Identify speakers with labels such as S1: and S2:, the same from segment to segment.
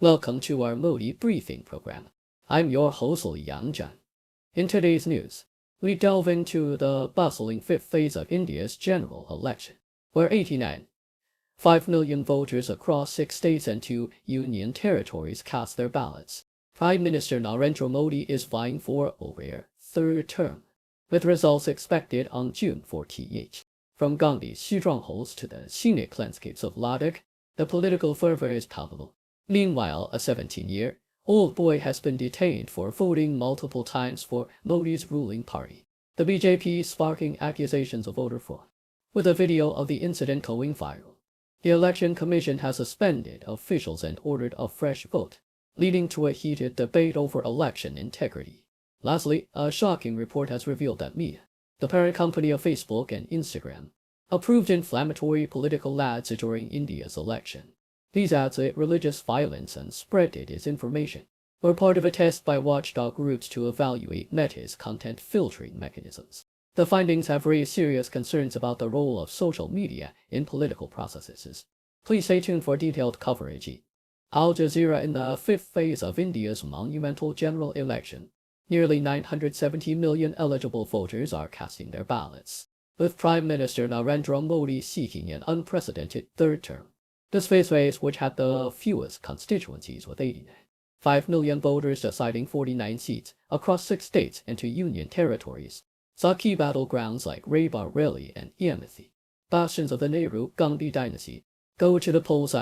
S1: Welcome to our Modi briefing program. I'm your host Yang Zhan. In today's news, we delve into the bustling fifth phase of India's general election, where 89.5 million voters across 6 states and 2 union territories cast their ballots. Prime Minister Narendra Modi is vying for a rare third term, with results expected on June 14th. From Gandhi's strongholds to the scenic landscapes of Ladakh, the political fervor is palpable. Meanwhile, a 17-year-old boy has been detained for voting multiple times for Modi's ruling party. The BJP sparking accusations of voter fraud. With a video of the incident going viral, the Election Commission has suspended officials and ordered a fresh vote, leading to a heated debate over election integrity. Lastly, a shocking report has revealed that Meta, the parent company of Facebook and Instagram, approved inflammatory political ads during India's election. These ads religious violence and spread disinformation were part of a test by watchdog groups to evaluate Meta's content filtering mechanisms. The findings have raised serious concerns about the role of social media in political processes. Please stay tuned for detailed coverage. Al Jazeera. In the fifth phase of India's monumental general election, nearly 970 million eligible voters are casting their ballots, with Prime Minister Narendra Modi seeking an unprecedented third term. This phase, which had the fewest constituencies with 89.5 million voters deciding 49 seats across 6 states and 2 union territories, saw key battlegrounds like Raebareli and Yamthi, bastions of the Nehru-Gandhi dynasty, go to the polls.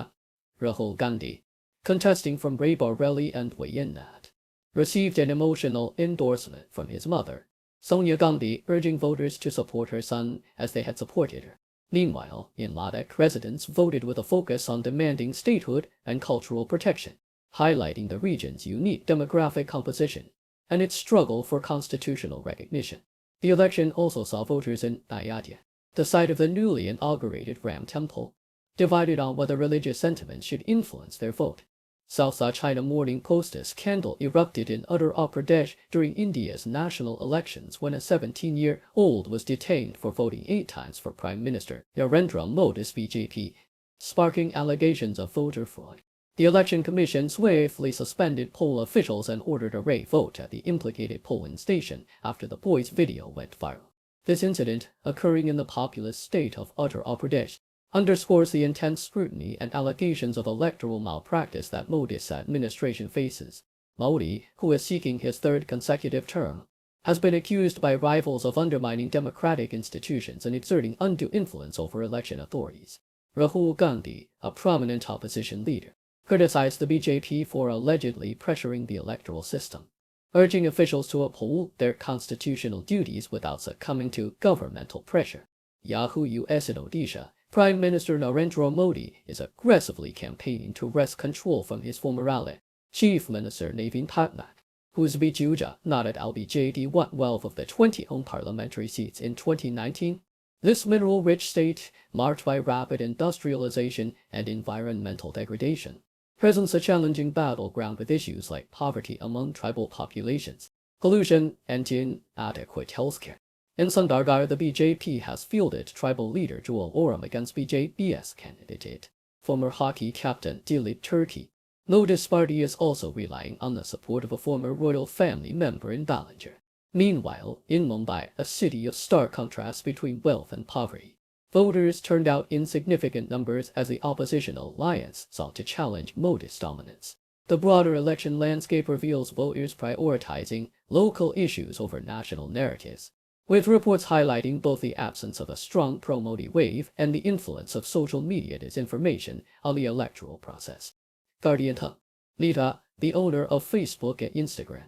S1: Rahul Gandhi, contesting from Raebareli and Wayanad, received an emotional endorsement from his mother, Sonia Gandhi, urging voters to support her son as they had supported her. Meanwhile, in Ladakh, residents voted with a focus on demanding statehood and cultural protection, highlighting the region's unique demographic composition and its struggle for constitutional recognition. The election also saw voters in Ayodhya, the site of the newly inaugurated Ram Temple, divided on whether religious sentiments should influence their vote. South China Morning Post: a scandal erupted in Uttar Pradesh during India's national elections when a 17-year-old was detained for voting 8 times for Prime Minister Narendra Modi's BJP, sparking allegations of voter fraud. The Election Commission swiftly suspended poll officials and ordered a re-vote at the implicated polling station after the boy's video went viral. This incident, occurring in the populous state of Uttar Pradesh, underscores the intense scrutiny and allegations of electoral malpractice that Modi's administration faces. Modi, who is seeking his 3rd consecutive term, has been accused by rivals of undermining democratic institutions and exerting undue influence over election authorities. Rahul Gandhi, a prominent opposition leader, criticized the BJP for allegedly pressuring the electoral system, urging officials to uphold their constitutional duties without succumbing to governmental pressure. Yahoo! US. In Odisha, Prime Minister Narendra Modi is aggressively campaigning to wrest control from his former ally, Chief Minister Navin Patnaik, whose BJP nodded out BJD won 12 of the 20 home parliamentary seats in 2019. This mineral-rich state, marked by rapid industrialization and environmental degradation, presents a challenging battleground with issues like poverty among tribal populations, pollution, and inadequate healthcare. In Sundargarh, the BJP has fielded tribal leader Joel Oram against BJP's candidate, former hockey captain Dilip Turkey. Modi's party is also relying on the support of a former royal family member in Ballinger. Meanwhile, in Mumbai, a city of stark contrast between wealth and poverty, voters turned out in significant numbers as the opposition alliance sought to challenge Modi's dominance. The broader election landscape reveals voters prioritizing local issues over national narratives, with reports highlighting both the absence of a strong pro-Modi wave and the influence of social media disinformation on the electoral process. Guardian. Lita, the owner of Facebook and Instagram,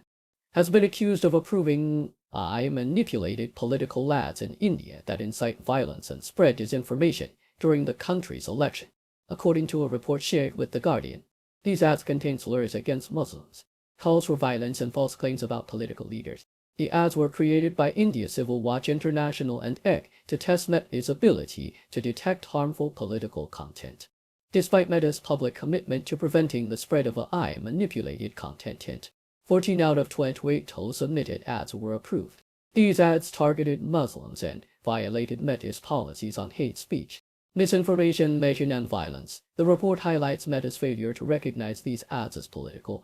S1: has been accused of approving manipulated political ads in India that incite violence and spread disinformation during the country's election. According to a report shared with The Guardian, these ads contain slurs against Muslims, calls for violence, and false claims about political leaders. The ads were created by India Civil Watch International and EC to test Meta's ability to detect harmful political content. Despite Meta's public commitment to preventing the spread of manipulated content, 14 out of 28 submitted ads were approved. These ads targeted Muslims and violated Meta's policies on hate speech. Misinformation, Measure and Violence. The report highlights Meta's failure to recognize these ads as political,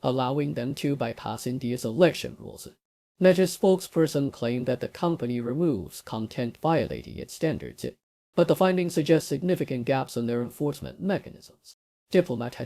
S1: allowing them to bypass India's election rules. Meta's spokesperson claimed that the company removes content violating its standards, but the findings suggest significant gaps in their enforcement mechanisms. Diplomat.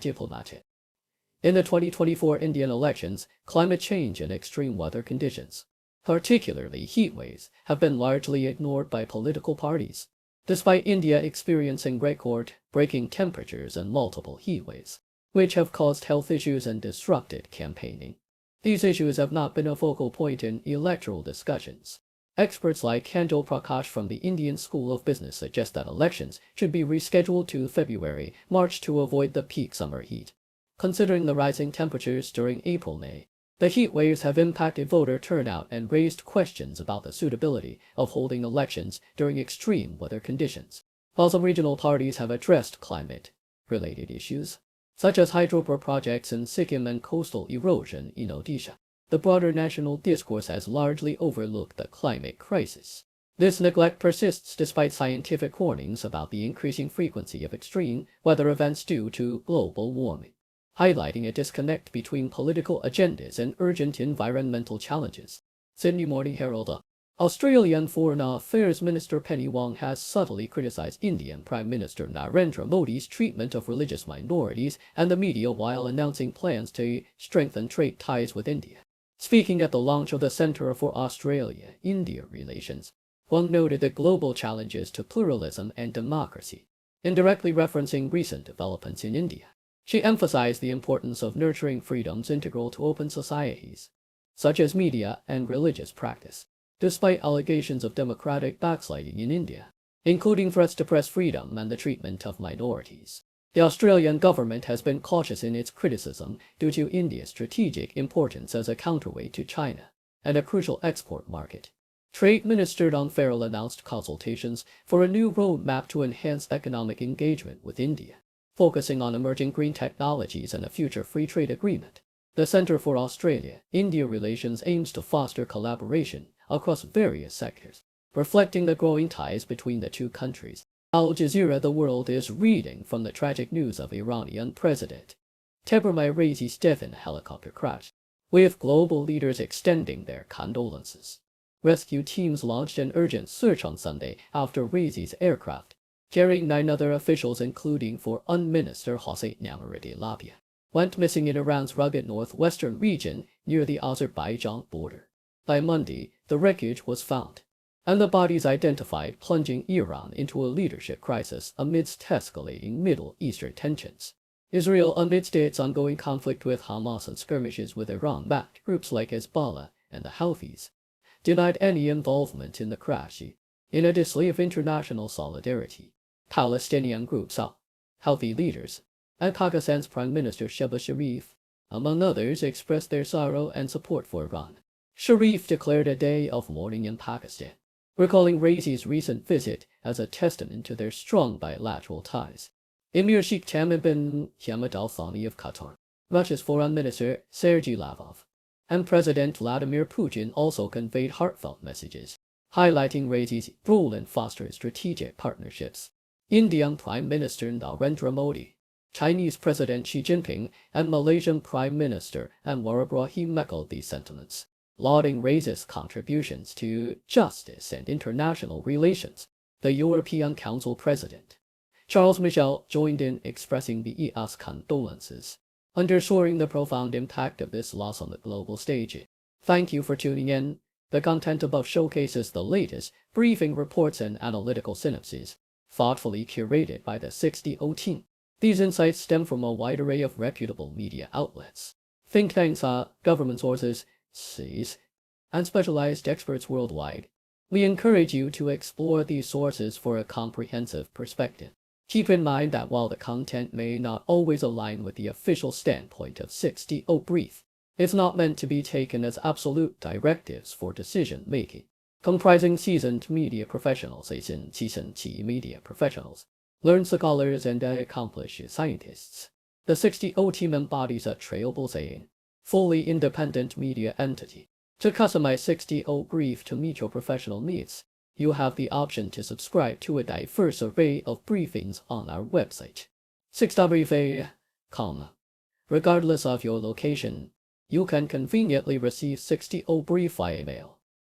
S1: In the 2024 Indian elections, climate change and extreme weather conditions, particularly heat waves, have been largely ignored by political parties. Despite India experiencing record-breaking temperatures and multiple heat waves, which have caused health issues and disrupted campaigning, these issues have not been a focal point in electoral discussions. Experts like Kanjal Prakash from the Indian School of Business suggest that elections should be rescheduled to February-March to avoid the peak summer heat. Considering the rising temperatures during April-May, the heat waves have impacted voter turnout and raised questions about the suitability of holding elections during extreme weather conditions. While some regional parties have addressed climate-related issues, such as hydropower projects in Sikkim and coastal erosion in Odisha, the broader national discourse has largely overlooked the climate crisis. This neglect persists despite scientific warnings about the increasing frequency of extreme weather events due to global warming, highlighting a disconnect between political agendas and urgent environmental challenges. Sydney Morning Herald. Australian Foreign Affairs Minister Penny Wong has subtly criticized Indian Prime Minister Narendra Modi's treatment of religious minorities and the media while announcing plans to strengthen trade ties with India. Speaking at the launch of the Centre for Australia-India Relations, Wong noted the global challenges to pluralism and democracy, indirectly referencing recent developments in India. She emphasized the importance of nurturing freedoms integral to open societies, such as media and religious practice, despite allegations of democratic backsliding in India, including threats to press freedom and the treatment of minorities. The Australian government has been cautious in its criticism due to India's strategic importance as a counterweight to China and a crucial export market. Trade Minister Don Farrell announced consultations for a new roadmap to enhance economic engagement with India, focusing on emerging green technologies and a future free trade agreement. The Centre for Australia-India Relations aims to foster collaboration across various sectors, reflecting the growing ties between the two countries. Al Jazeera. The world is reading from the tragic news of Iranian President Ebrahim Raisi's death in a helicopter crash, with global leaders extending their condolences. Rescue teams launched an urgent search on Sunday after Raisi's aircraft, carrying 9 other officials including Foreign Minister Hossein Amirabdollahian, went missing in Iran's rugged northwestern region near the Azerbaijan border. By Monday, the wreckage was found, and the bodies identified, plunging Iran into a leadership crisis amidst escalating Middle Eastern tensions. Israel, amidst its ongoing conflict with Hamas and skirmishes with Iran-backed groups like Hezbollah and the Houthis, denied any involvement in the crash, in a display of international solidarity. Palestinian groups, Houthi leaders, and Pakistan's Prime Minister Shehbaz Sharif, among others, expressed their sorrow and support for Iran. Sharif declared a day of mourning in Pakistan, recalling Raisi's recent visit as a testament to their strong bilateral ties. Emir Sheikh Tamim bin Hamad Al Thani of Qatar, Russia's Foreign Minister Sergei Lavrov, and President Vladimir Putin also conveyed heartfelt messages, highlighting Raisi's role in fostering strategic partnerships. Indian Prime Minister Narendra Modi, Chinese President Xi Jinping, and Malaysian Prime Minister Anwar Ibrahim echoed these sentiments, lauding Raisi's contributions to justice and international relations. The European Council President, Charles Michel, joined in expressing the EU's condolences, underscoring the profound impact of this loss on the global stage. Thank you for tuning in. The content above showcases the latest briefing reports and analytical synopses, thoughtfully curated by the 60O team. These insights stem from a wide array of reputable media outlets, think tanks, government sources, and specialized experts worldwide. We encourage you to explore these sources for a comprehensive perspective. Keep in mind that while the content may not always align with the official standpoint of 60O Brief, it's not meant to be taken as absolute directives for decision-making. Comprising seasoned media professionals, learned scholars, and accomplished scientists, the 60O team embodies a trailblazing, fully independent media entity. To customize 60O Brief to meet your professional needs, you have the option to subscribe to a diverse array of briefings on our website, 6wfa.com. Regardless of your location, you can conveniently receive 60 brief via email.